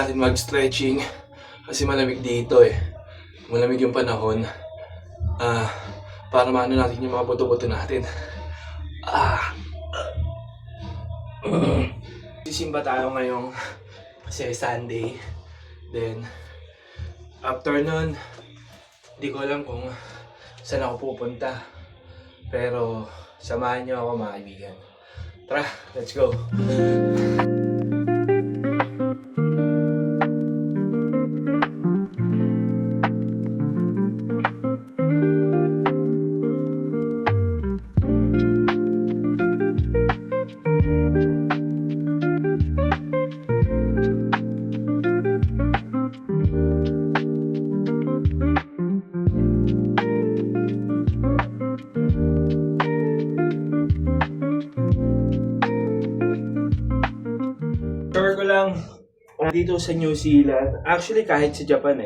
natin mag-stretching kasi malamig dito eh. Malamig yung panahon. Para maano natin yung mga buto-buto natin. Sisimba tayo ngayong kasi Sunday. Then, after nun, hindi ko alam kung saan ako pupunta. Pero, samahan niyo ako mga kaibigan. Tara, let's go! Sure ko lang dito sa New Zealand, actually kahit sa Japan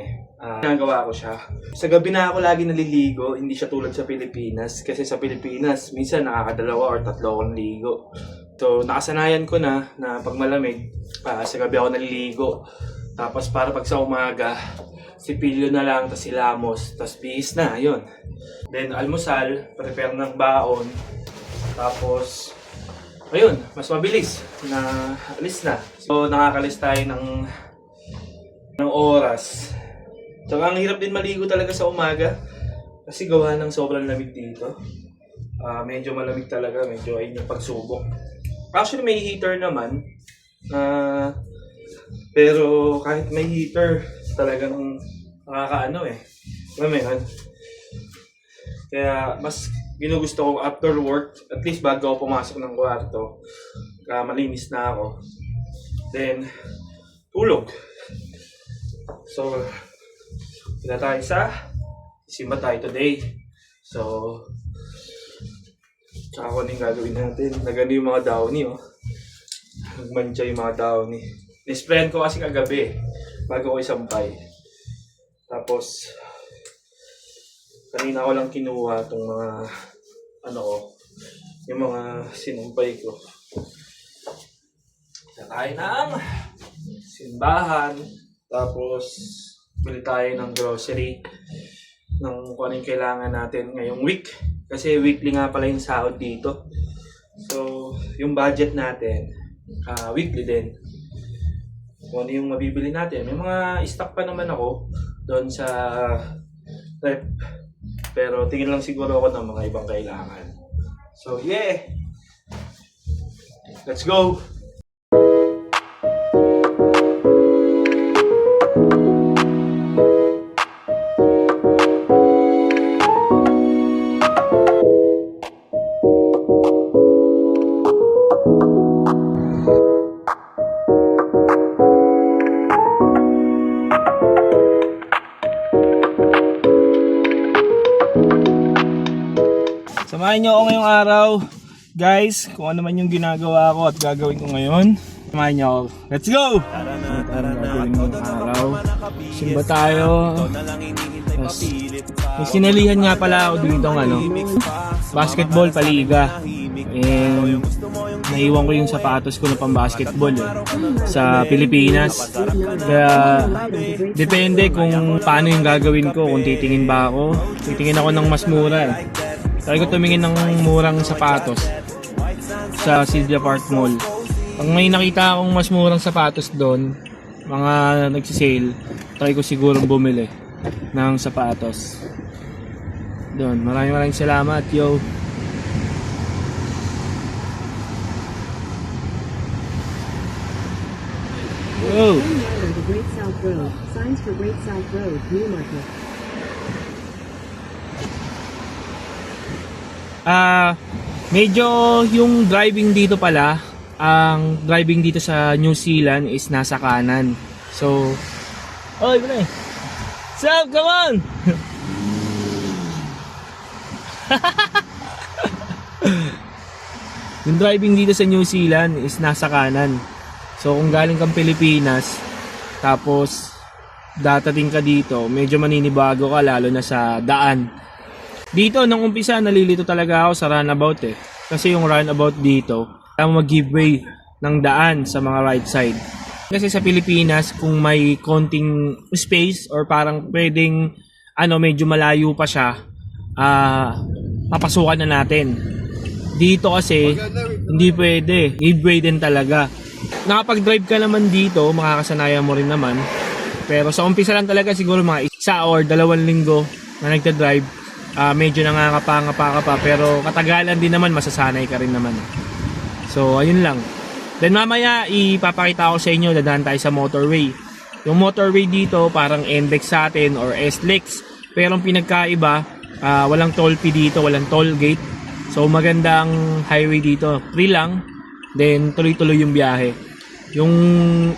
ginagawa ko siya. Sa gabi na ako lagi naliligo, hindi siya tulad sa Pilipinas. Kasi sa Pilipinas, minsan nakakadalawa or tatlo akong ligo. So nakasanayan ko na pag malamig, sa gabi ako naliligo. Tapos para pag sa umaga, sipilyo na lang, tas silamos, tas bihis na, yun. Then almusal, prepare ng baon. Tapos ayun, mas mabilis na alis na. So nakakalis tayo ng oras. Tsaka ang hirap din maligo talaga sa umaga kasi gawa ng sobrang lamig dito. Medyo malamig talaga, medyo ayun yung pagsubok. Actually may heater naman. Pero kahit may heater, talagang nakakaano eh. Alam mo yun? Kaya mas ginugusto ko after work, at least bago ako pumasok ng kwarto, malinis na ako. Then, tulog. So, sila tayo simba tayo today. So, tsaka ano yung gagawin natin? Nagano yung mga downy, oh. Nagmantya yung mga downy. Nisprayan ko kasi kagabi, bago ko isampay. Tapos, kanina ko lang kinuha itong mga yung mga sinumpay ko. Sa tayo ng simbahan. Tapos, bili tayo ng grocery ng kung ano yung kailangan natin ngayong week. Kasi weekly nga pala yung sahod dito. So, yung budget natin, weekly din. Kung ano yung mabibili natin. May mga stock pa naman ako doon sa rep. Pero tingin lang siguro ako ng mga ibang kailangan. So, yeah! Let's go! Samahan nyo ako ngayong araw, guys, kung ano man yung ginagawa ko at gagawin ko ngayon. Samahan nyo ako. Let's go! Gagawin ngayong araw. Simba tayo. Yes. May sinalihan nga pala ako dito ng basketball paliga. And naiwan ko yung sapatos ko na pang basketball sa Pilipinas. Kaya depende kung paano yung gagawin ko. Kung titingin ba ako, titingin ako ng mas mura Try ko tumingin ng murang sapatos sa Silvia Park Mall. Pag may nakita akong mas murang sapatos doon, mga nagsisale, try ko sigurong bumili ng sapatos. Doon, maraming salamat, yo. Whoa. The Great South Road. Signs for Great South Road, Newmarket. Medyo yung driving dito pala, ang driving dito sa New Zealand is nasa kanan. So, oy, pre. Sup, come on. Yung driving dito sa New Zealand is nasa kanan. So, kung galing kang Pilipinas, tapos datating ka dito, medyo maninibago ka lalo na sa daan. Dito, nung umpisa, nalilito talaga ako sa runabout Kasi yung runabout dito, tama mag-give way ng daan sa mga right side. Kasi sa Pilipinas, kung may konting space or parang pwedeng medyo malayo pa siya, papasukan na natin. Dito kasi, hindi pwede. Giveaway din talaga. Nakapag-drive ka naman dito, makakasanayan mo rin naman. Pero sa umpisa lang talaga siguro mga 1 or 2 linggo na nagta-drive, medyo nangangapa-ngapa ka pa. Pero katagalan din naman, masasanay ka rin naman. So, ayun lang. Then mamaya, ipapakita ko sa inyo, dadaan tayo sa motorway. Yung motorway dito, parang NLEX sa atin or SLEX. Pero ang pinagkaiba, walang toll fee dito, walang toll gate. So magandang highway dito, free lang. Then tuloy-tuloy yung biyahe. Yung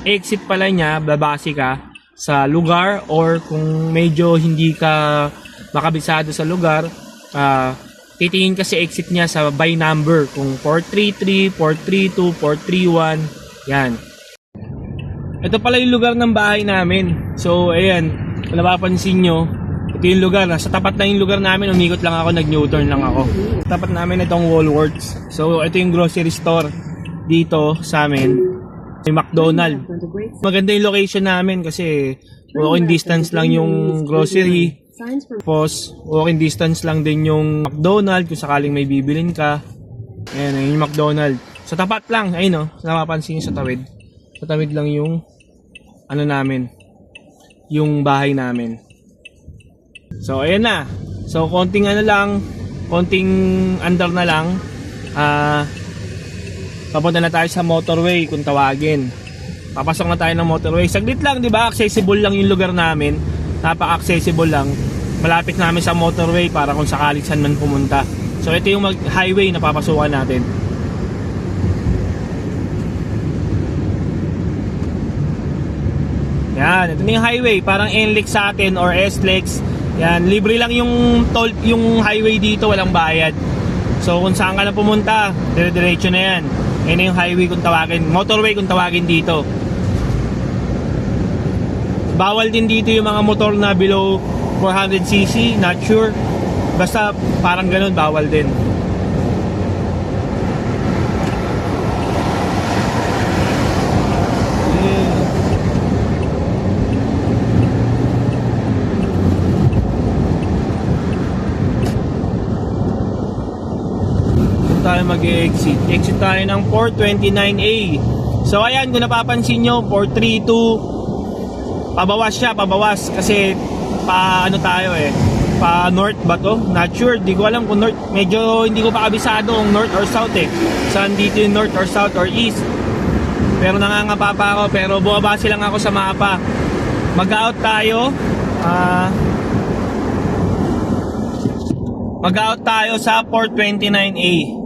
exit pala niya, babase ka sa lugar or kung medyo hindi ka makabisado sa lugar, titingin ka sa exit niya sa by number. Kung 433, 432, 431, yan. Ito pala yung lugar ng bahay namin. So ayan, kung napapansin nyo, ito yung lugar. Sa tapat na yung lugar namin, umikot lang ako, nag-U-turn lang ako. Tapat namin itong Woolworths. So ito yung grocery store dito sa amin. May McDonald's. Maganda yung location namin kasi walking distance lang yung grocery. Tapos walking distance lang din yung McDonald's kung sakaling may bibilin ka. Ayan, yung McDonald's. Sa tapat lang, ayun napapansin nyo sa tawid. Sa tawid lang yung namin, yung bahay namin. So ayan na. So konting konting under na lang. Papunta na tayo sa motorway kung tawagin. Papasok na tayo ng motorway. Saglit lang, di ba? Accessible lang yung lugar namin. Napaka-accessible lang. Malapit namin sa motorway para kung sakaling saan man pumunta. So ito yung highway na papasukan natin. Yan, ito na yung highway. Parang NLEX sa atin or SLEX. Yan, libre lang yung toll, yung highway dito, walang bayad. So kung saan ka na pumunta, dire-diretso na yan. Yan yung highway kung tawagin, motorway kung tawagin dito. Bawal din dito yung mga motor na below 400cc, not sure. Basta parang ganun, bawal din. Tayo mag-exit. Exit tayo ng 429A. So ayan, kung napapansin nyo, 432 pabawas siya, pabawas kasi tayo pa north ba to? Not sure, di ko alam kung north. Medyo hindi ko pa kabisado kung north or south saan dito yung north or south or east. Pero nangangapa pa ako, pero bumabase lang ako sa mapa. Mag-out tayo. Mag-out tayo sa 429A.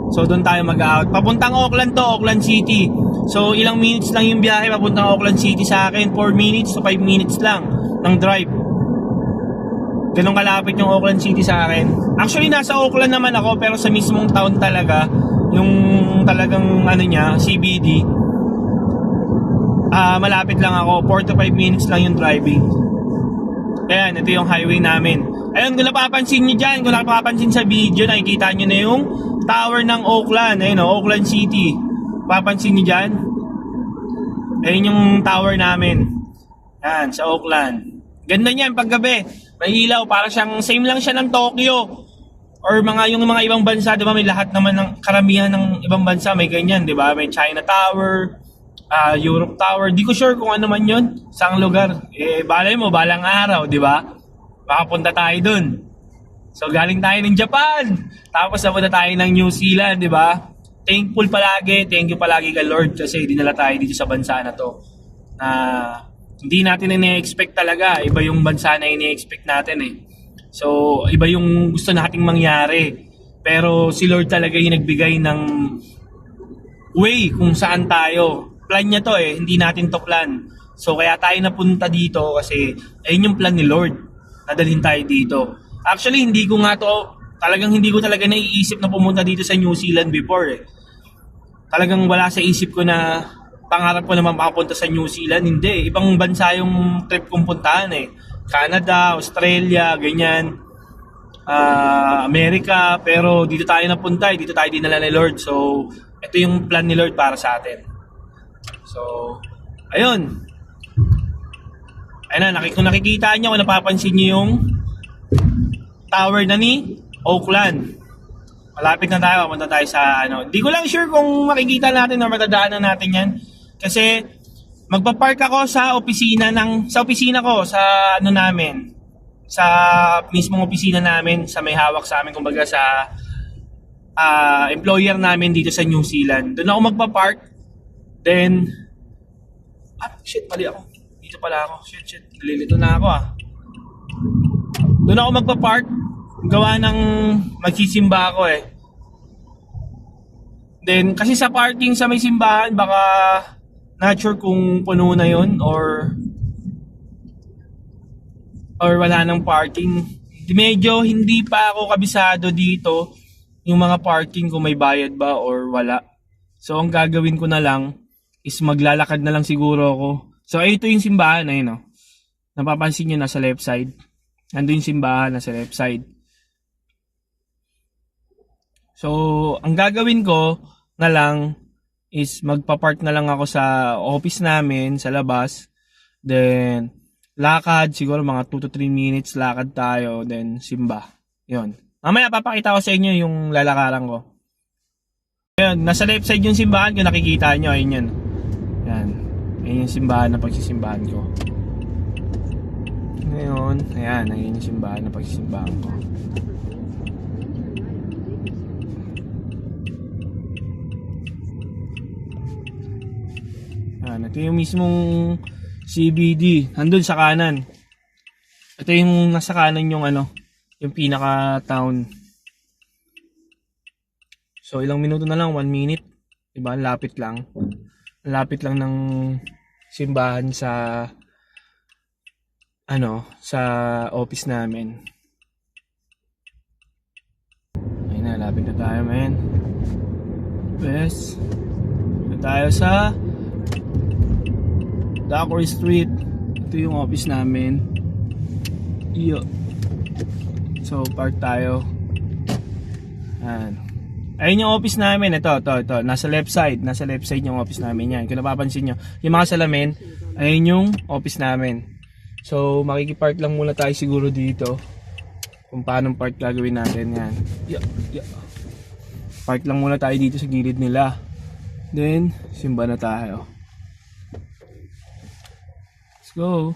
So doon tayo mag-out. Papuntang Auckland to, Auckland City. So ilang minutes lang yung biyahe papuntang Auckland City sa akin. 4 minutes to 5 minutes lang ng drive. Ganun kalapit yung Auckland City sa akin. Actually nasa Auckland naman ako pero sa mismong town talaga, yung talagang CBD. Malapit lang ako. 4 to 5 minutes lang yung driving. Ayan, ito yung highway namin. Ayun, kung napapansin nyo dyan, kung napapansin sa video, nakikita nyo na yung tower ng Auckland. Ayun Auckland City. Papansin nyo dyan? Ayun yung tower namin. Yan, sa Auckland. Ganda niyan paggabi. May ilaw, para siyang, same lang siya ng Tokyo. Or yung mga ibang bansa, di ba? May lahat naman ng karamihan ng ibang bansa, may ganyan, di ba? May China Tower, Europe Tower. Di ko sure kung ano man yun, saang lugar. Balay mo, balang araw, di ba? Makapunta tayo dun. So galing tayo ng Japan. Tapos napunta tayo ng New Zealand, di ba? Thank you palagi kay Lord kasi dinala tayo dito sa bansa na to. Hindi natin ine-expect talaga. Iba yung bansa na ine-expect natin So, iba yung gusto nating mangyari. Pero si Lord talaga yung nagbigay ng way kung saan tayo. Plan niya to hindi natin to plan. So, kaya tayo napunta dito kasi ayun yung plan ni Lord. Nadalhin tayo dito. Actually, hindi ko talaga naiisip na pumunta dito sa New Zealand before Talagang wala sa isip ko na pangarap ko naman makapunta sa New Zealand. Hindi, ibang bansa yung trip kong puntahan Canada, Australia, ganyan. Amerika, pero dito tayo napunta, dito tayo dinala ni Lord. So, ito yung plan ni Lord para sa atin. So, Ayun. Ayun na, kung nakikita nyo, kung napapansin nyo yung tower na ni Oakland. Malapit na tayo, pumunta tayo sa ano. Di ko lang sure kung makikita natin o matadaanan natin yan. Kasi magpa-park ako sa opisina ko, sa ano namin. Sa mismong opisina namin, sa may hawak sa amin, kumbaga sa employer namin dito sa New Zealand. Doon ako magpa-park. Then, shit, mali ako. Dito pala ako. Shit, nalilito na ako Doon ako magpa-park. Gawa ng magsisimba ako Then, kasi sa parking sa may simbahan, baka not sure kung puno na yun or wala nang parking. Medyo hindi pa ako kabisado dito yung mga parking kung may bayad ba or wala. So, ang gagawin ko na lang is maglalakad na lang siguro ako. So, ito yung simbahan, ayun Napapansin nyo, nasa left side. Nandun yung simbahan, nasa left side. So, ang gagawin ko na lang is magpa-park na lang ako sa office namin, sa labas. Then, lakad, siguro mga 2 to 3 minutes, lakad tayo, then simba. Yun. Mamaya, papakita ko sa inyo yung lalakaran ko. Ayun, nasa left side yung simbahan, kung nakikita nyo, ayun yun. Yan. Ayun yung simbahan na pagsisimbahan ko. Ngayon, ayan, ayun yung simbahan na pagsisimbahan ko. Ayan, ito yung mismong CBD, andun sa kanan. Ito yung nasa kanan yung yung pinaka-town. So, ilang minuto na lang, 1 minute. Diba? Lapit lang. Lapit lang ng simbahan sa sa office namin. Ayun na, lapit na tayo, man. Yes. Na tayo sa Dockery Street. Ito yung office namin. Iyo. So, park tayo. Ayan. Ayun yung office namin. Ito. Nasa left side. Nasa left side yung office namin yan. Kung napapansin nyo, yung mga salamin, ayun yung office namin. So, makikipark lang muna tayo siguro dito. Kung paano park gagawin natin yan. Yeah. Park lang muna tayo dito sa gilid nila. Then, simba na tayo. Let's go.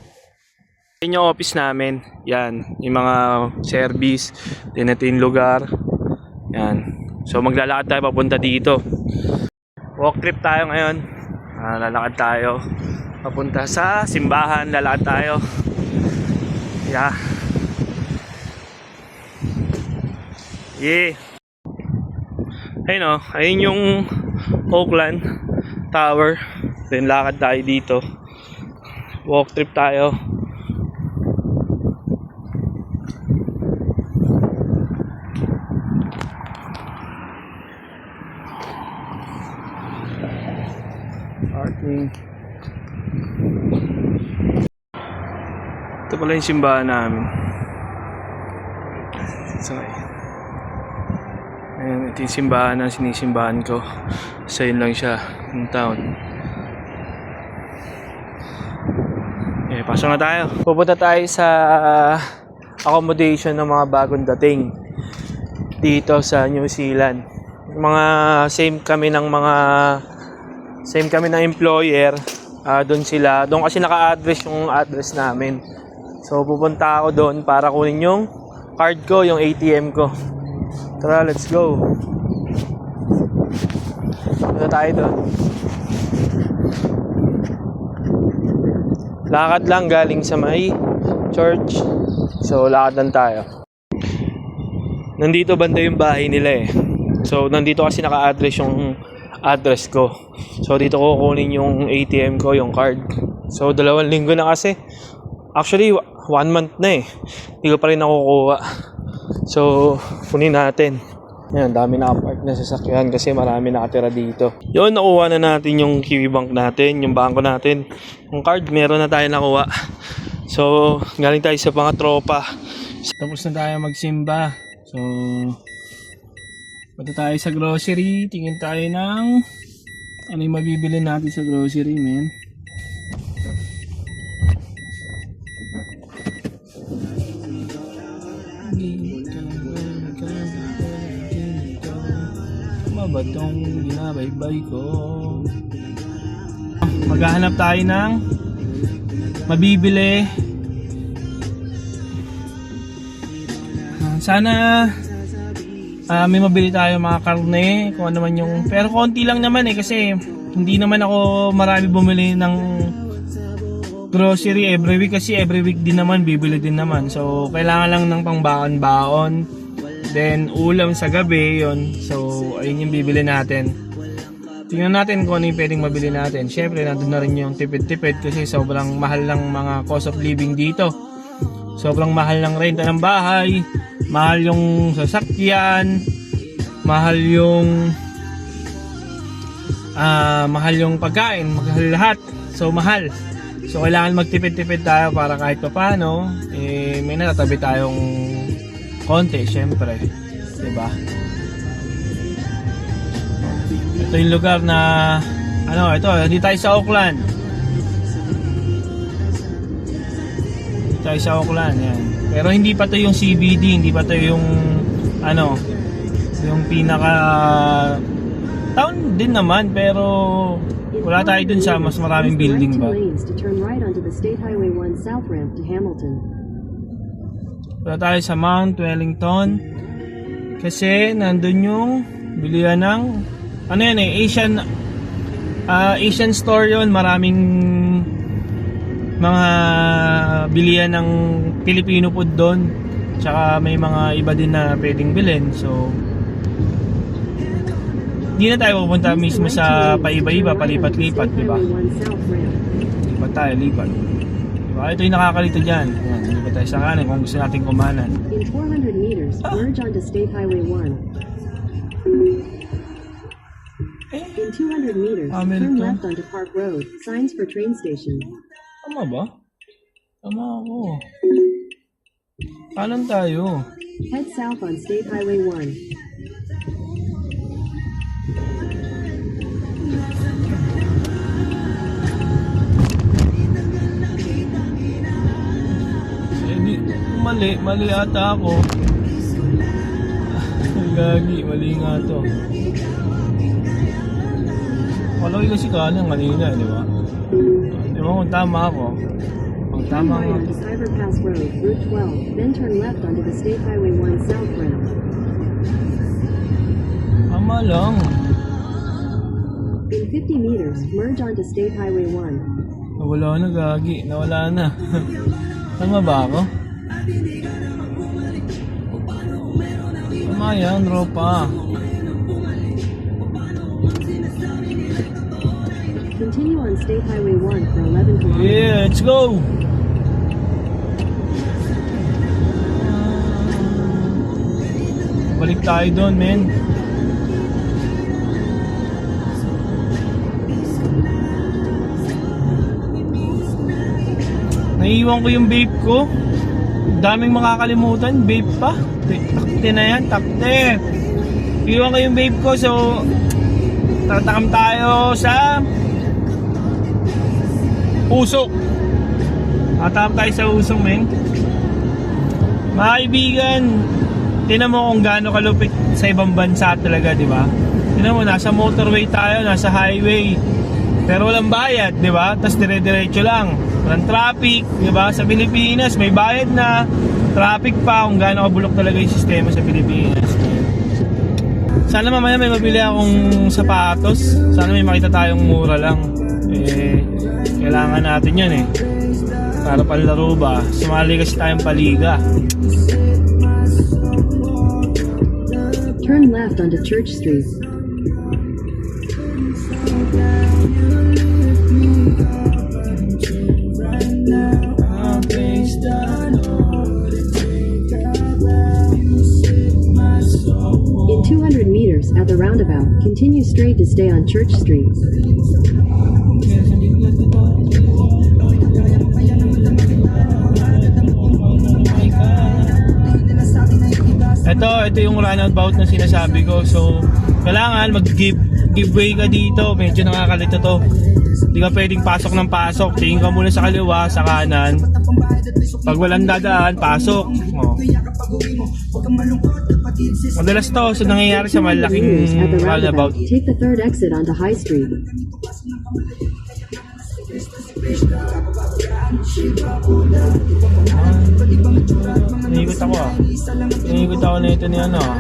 Yan yung office namin. Yan. Yung mga service. Then ito yung lugar. Yan. So maglalakad tayo papunta dito. Walk trip tayo ngayon. Lalakad tayo. Papunta sa simbahan. Lalakad tayo. Yeah. Yeah. Ayun ayun yung Oakland Tower. Then lakad tayo dito. Walk trip tayo. Parking. Ito pala yung simbahan namin. So, ayan, ito yung simbahan na sinisimbahan ko. So yun lang siya, yung town. Okay, pasok na tayo. Pupunta tayo sa accommodation ng mga bagong dating dito sa New Zealand. Mga same kami ng employer. Doon kasi naka-address yung address namin. So pupunta ako doon para kunin yung card ko, yung ATM ko. Tara, let's go. Punta tayo doon. Lakad lang galing sa may church. So lakad lang tayo. Nandito banda yung bahay nila So nandito kasi naka-address yung address ko. So dito ko kukunin yung ATM ko, yung card. So 2 linggo na kasi. Actually 1 month na Hindi ko pa rin nakukuha. So kunin natin. Yan, dami naka-park na sasakyan kasi marami nakatira dito. Yun, nakuha na natin yung Kiwi Bank natin, yung bangko natin. Yung card, meron na tayo nakuha. So galing tayo sa mga tropa. Tapos na tayo magsimba. So punta tayo sa grocery, tingin tayo ng ano yung mabibili natin sa grocery, men. ba itong binabaybay ko? Maghahanap tayo ng mabibili. Sana may mabili tayo mga karne, kung ano man yung, pero konti lang naman kasi hindi naman ako marami bumili ng grocery every week kasi every week din naman bibili din naman, so kailangan lang ng pangbaon-baon, then ulam sa gabi yon. So ayun yung bibili natin. Tingnan natin kung ano yung pwedeng mabili natin. Syempre nandun na rin yung tipid-tipid kasi sobrang mahal ng mga cost of living dito. Sobrang mahal ng renta ng bahay, mahal yung sasakyan, mahal yung pagkain, mahal lahat. So mahal. So kailangan magtipid-tipid tayo para kahit papaano may natatabi tayong konti, syempre, 'di ba? Ito yung lugar na hindi tayo sa Auckland. Tayo sa Auckland, yan. Pero hindi pa to yung CBD, hindi pa to yung yung pinaka town din naman, pero wala tayo dun sa mas maraming building ba. Wala tayo sa Mount Wellington kasi nandun yung bilihan ng Asian store yun. Maraming mga bilihan ng Filipino food doon, tsaka may mga iba din na pwedeng bilhin. So hindi na tayo pupunta mismo sa paiba-iba, palipat-lipat, diba? Lipat tayo, lipat, diba? Ito yung nakakalito dyan. Lipat tayo sa kanan kung gusto natin kumanan. In 400 meters, merge onto State Highway 1. In 200 meters, turn left onto Park Road. Signs for train station. Tama ba? Tama ako. Kanan tayo. Head south on State Highway 1. Mali ata ako. Gagi, mali nga to. Palagi kasi kanan kanina, di ba? Di ba kung tama ako? Kung tama Turn right onto Cyberpass Road, Route 12, then turn left onto the State Highway 1 south ramp. Tama lang. In 50 meters, merge onto State Highway 1. Nawala na, gagi. Nawala na. Tama ba ako? Tama yan, ropa. Continue on State Highway 1 for 11 kilometers. Yeah, let's go! Balik tayo doon, men. Naiiwan ko yung vape ko. Daming makakalimutan, vape pa. Takte na yan, takte. Iwan ko yung vape ko, so tatakam tayo sa Usok. Tatakam tayo sa Usok, men. Mga kaibigan, tinan mo kung gaano kalupit sa ibang bansa talaga, di ba? Tinan mo, nasa motorway tayo, nasa highway, pero walang bayad, di ba? Tapos dire-diretso lang, walang traffic, di ba? Sa Pilipinas may bayad na, traffic pa, kung gaano kabulok talaga yung sistema sa Pilipinas. Sana mamaya may mabili akong sapatos, sana may makita tayong mura lang. Kailangan natin yun para panlaro ba, sumali kasi tayong paliga. Turn left onto Church Street. In 200 meters, at the roundabout, continue straight to stay on Church Street. Ito yung roundabout na sinasabi ko. So, kailangan mag-giveaway ka dito. Medyo nakakalito to. Hindi ka pwedeng pasok ng pasok. Tingin ka muna sa kaliwa, sa kanan. Pag walang dadaan, pasok. Madalas to, so nangyayari sa 200 meters malaking at the roundabout. roundabout, take the third exit onto High Street. Naikot ako ah. Naikot ako na ito ni ano ah.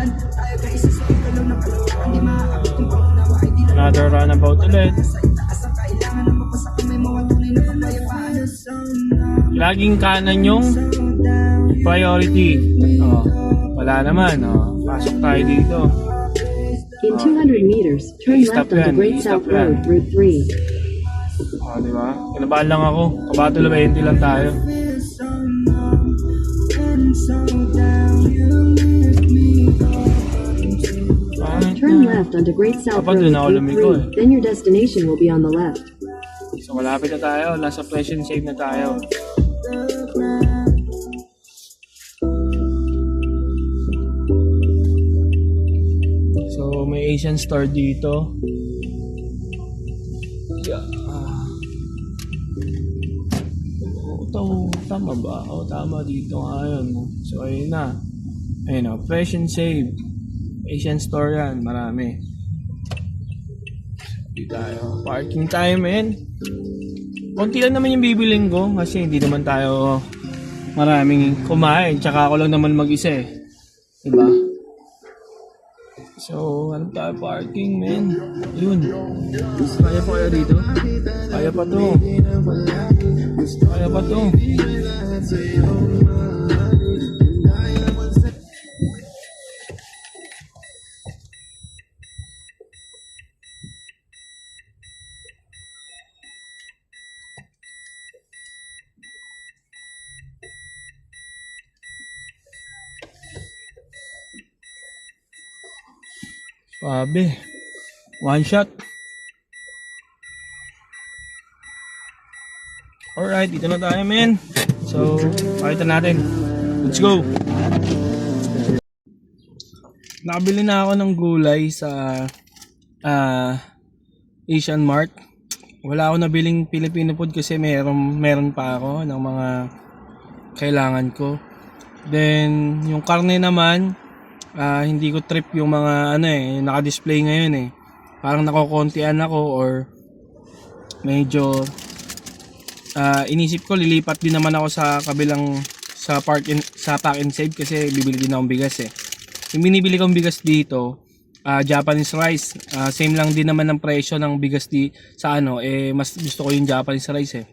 Another runabout ulit. Laging kanan yung priority. Oh, wala naman. Oh. Pasok tayo dito. In 200 meters, turn Stop left onto yan, Great stop South Road, yan. Route 3. Oh, di ba? Kinabahan lang ako. Kabato 20 lang tayo. Turn left onto Great South Dapat Road, dun ako Route lumiko 3. Then your destination will be on the left. So malapit na tayo. Nasa press and save na tayo. So may Asian store dito. Yeah. Tama ba? Tama dito nga yun. So ayun na. Ayun o. Fresh and save. Asian store yan. Marami. Dito tayo. Parking time men. Konti lang naman yung bibiling ko. Kasi hindi naman tayo maraming kumain. Tsaka ako lang naman mag-isa eh. Diba? So, ano tayo parking men? Yun. Kaya pa kaya dito? Kaya pa to. Kaya pa to. Sabi. One shot. Alright, dito na tayo men. So, pakita natin. Let's go. Nakabili na ako ng gulay sa Asian Mart. Wala ako nabiling Filipino food kasi meron pa ako ng mga kailangan ko. Then, yung karne naman, hindi ko trip yung mga naka-display ngayon eh. Parang nakokontian ako or medyo inisip ko lilipat din naman ako sa kabilang sa pack and save kasi bibili din akong bigas eh. Yung binibili kong bigas dito, Japanese rice. Same lang din naman ng presyo ng bigas sa mas gusto ko yung Japanese rice eh.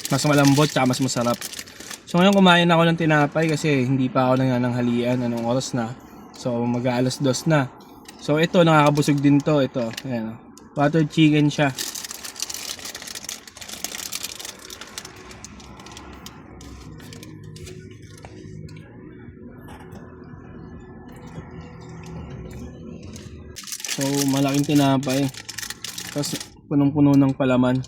Mas malambot tsaka mas masarap. So ngayon kumain ako ng tinapay kasi hindi pa ako nangananghalian. Anong oras na? So mag-aalas 2 na. So ito nakakabusog din to. Ito, ayan. Butter chicken siya. So malaking tinapay. Tapos punong-puno ng palaman.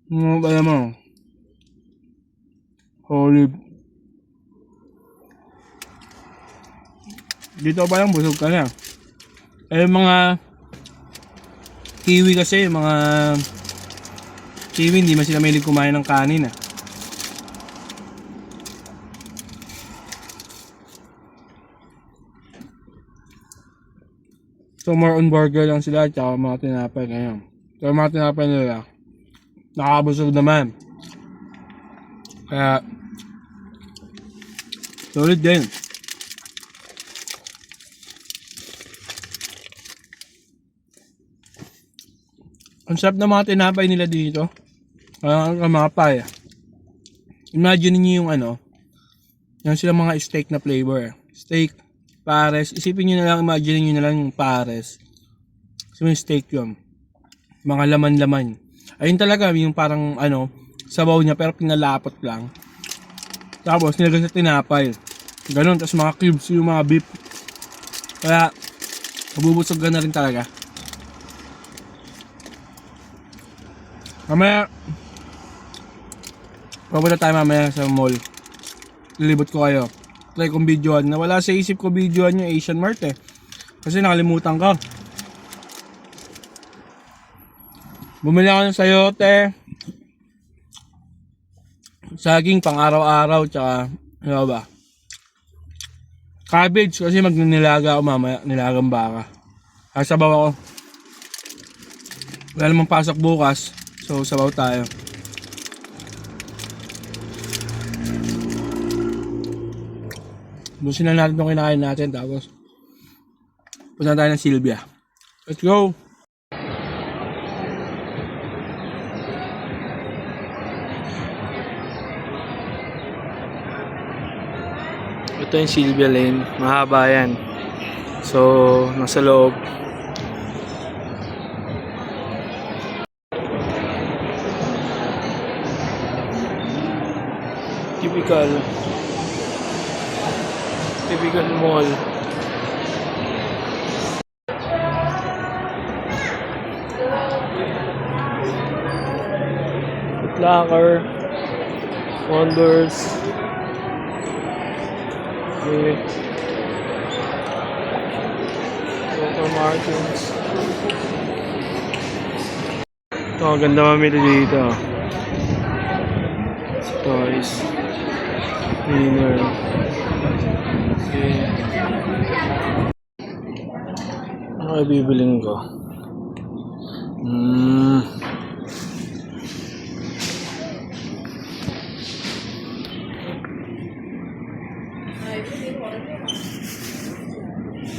Ano mo? Olive. Dito pa lang busog ka na. Eh mga kiwi kasi, mga kiwi hindi man sila mahilig kumain ng kanin ah. So more on burger lang sila at saka mga tinapay ngayon. So mga tinapay nila nakakabusog naman. Kaya solid din. Ang sarap na mga tinapay nila dito. Ang mga pie. Imagine niyo yung yung sila mga steak na flavor. Steak, pares. Isipin niyo na lang, imagine niyo na lang yung pares. So yung steak yun. Mga laman-laman. Ayun talaga, yung parang sabaw niya pero pinalapot lang. Tapos nilagay sa tinapay. Ganon, tapos mga cubes yung mga beef. Kaya, mabubusog ka na rin talaga. Mamaya, papunta tayo mamaya sa mall. Lilibot ko kayo. Try kong videoan. Nawala sa isip ko videoan yung Asian Mart eh. Kasi nakalimutan ko. Bumili ako ng sayote. saging pang araw-araw, tsaka, ano ba? Cabbage, kasi magninilaga ako mamaya, nilagang baka. Sasabaw ako. Wala namang pasok bukas, so sabaw tayo. Busin na natin itong kinakain natin, tapos punta tayo ng Sylvia. Let's go! Ito yung Sylvia Lane, mahaba yan. So, nasa loob. Typical mall. Locker, Wonders, Local Martins. Ito, ang ganda mamili dito. Toys, cleaner. Okay. Ano bibiling ko?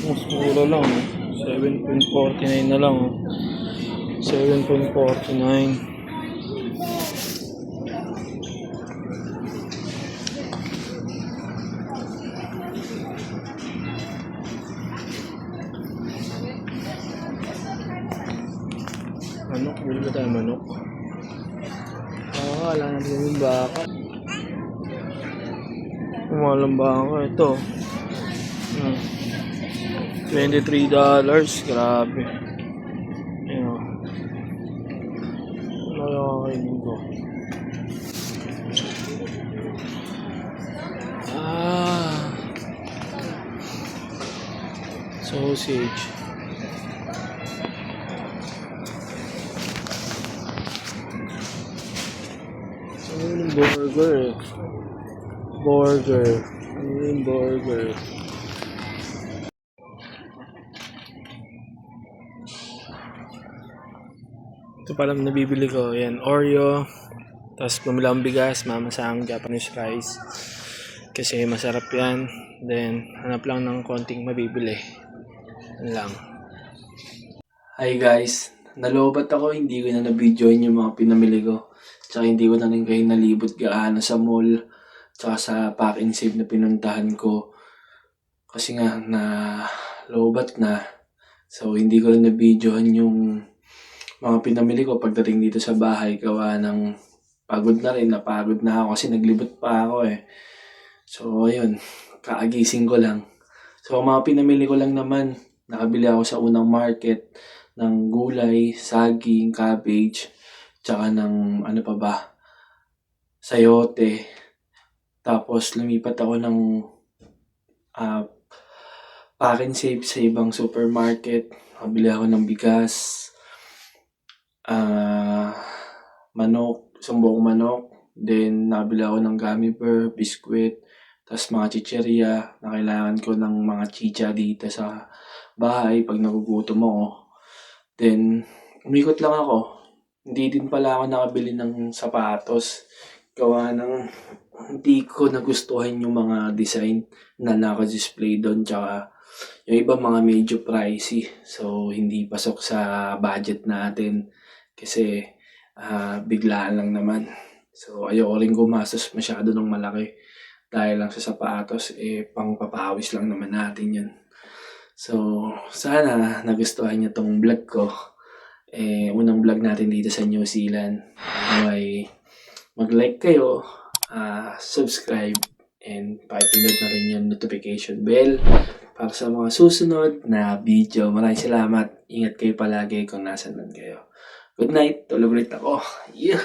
Mas mura lang, 7.49 na lang. 7.49. Manok, bili ba tayo manok? Wala natin yung baka. Umalang baka ito. $23, grabe. Ayun. Ano yung kakainin ko? Sausage. Ano yung burger eh? Burger. Ano yung burger? Ito palang nabibili ko. Yan, Oreo. Tapos bumili akong bigas, mamasahang Japanese rice. Kasi masarap yan. Then, hanap lang ng konting mabibili. Yan lang. Hi guys. Nalobat ako. Hindi ko na na-videoin yung mga pinamili ko. Tsaka hindi ko na rin kayo nalibot gaano sa mall. Tsaka sa pack and save na pinuntahan ko. Kasi nga, na-lobat na. So, hindi ko rin na-videohan yung mga pinamili ko pagdating dito sa bahay. Gawa ng pagod na rin. Napagod na ako kasi naglibot pa ako eh. So, ayun. Kaagising ko lang. So, mga pinamili ko lang naman. Nakabili ako sa unang market ng gulay, saging, cabbage, tsaka ng ano pa ba, sayote. Tapos, lumipat ako ng pack and save sa ibang supermarket. Nakabili ako ng bigas, manok, isang buong manok. Then, nabili ako ng gummy bear, biskwit, tapos mga chicheria na kailangan ko ng mga chicha dito sa bahay pag nagugutom ako. Then, umikot lang ako. Hindi din pala ako nakabili ng sapatos. Gawa ng hindi ko nagustuhan yung mga design na naka-display doon. Tsaka yung iba mga medyo pricey. So, hindi pasok sa budget natin. Kasi biglaan lang naman. So, ayoko rin gumastos masyado ng malaki. Dahil lang sa sapatos, pang papawis lang naman natin yun. So, sana nagustuhan niyo tong vlog ko. Unang vlog natin dito sa New Zealand. Anyway, mag-like kayo, subscribe, and pakipindot na rin yung notification bell para sa mga susunod na video. Maraming salamat. Ingat kayo palagi kung nasan man kayo. Good night. Tulog ulit ako. Yeah!